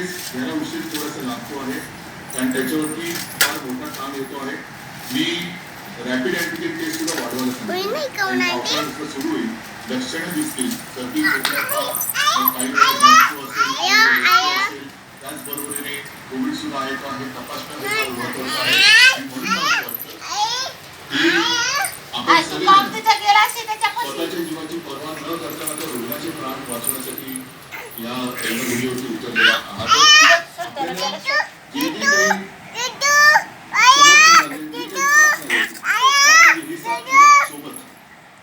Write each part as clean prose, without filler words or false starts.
केस याला उशीर थोडासा लागतो आहे कारण त्याच्यावरती फार मोठा काम येतो आहे. मी रॅपिड अँटिजेन टेस्ट सुद्धा वाढवायला सांगितलं. सुरू होईल, लक्षणं दिसतील, सर्दी काही त्याचबरोबरीने कोविड सुद्धा आहे का हे तपासणं महत्वाचं आहे. आणि म्हणून मला वाटतं की आपण स्वतःच्या जीवाची पर्वा न करता मात्र रुग्णाचे प्राण वाचवण्यासाठी या व्हिडिओची उतरलेला आहात.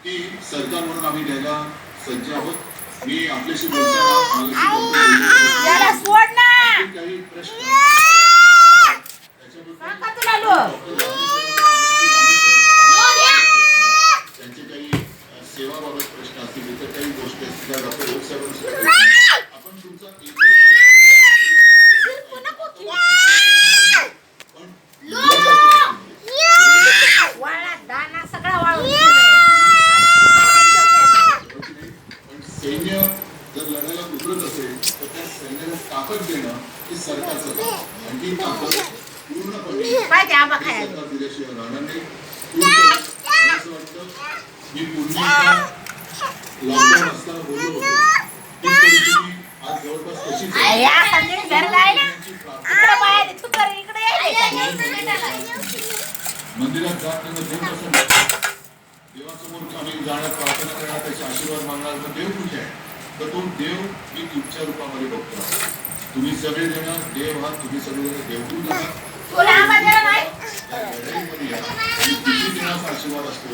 की सरकार म्हणून आम्ही द्यायला सज्ज आहोत. मी आपल्याशी बोलताना काही प्रश्न त्यांचे काही सेवाबाबत प्रश्न असतील, इतर काही गोष्टी असतील डॉक्टर लोकसाहेब आपण तुमचा सैन्य जर लढायला उतरत असेल तर त्या सैन्याला ताकद देणं हे सरकारचं काम. आणखी ताकद पूर्णपणे सरकार दिल्याशिवाय राहणार नाही. असं वाटतं मी पूर्वी लॉकडाऊन असताना बोललो होतो ती परिस्थिती आज जवळपास तशीच मंदिरात जात देवासमोर आम्ही जाण्यात प्रार्थना करणार, त्याचे आशीर्वाद मागणार. तर देव कुठे आहे? तर तो देव मी तुमच्या रूपामध्ये बघतो. तुम्ही सगळे जण देव आहात, तुम्ही सगळे जण देवदूत आहात. आशीर्वाद असतो.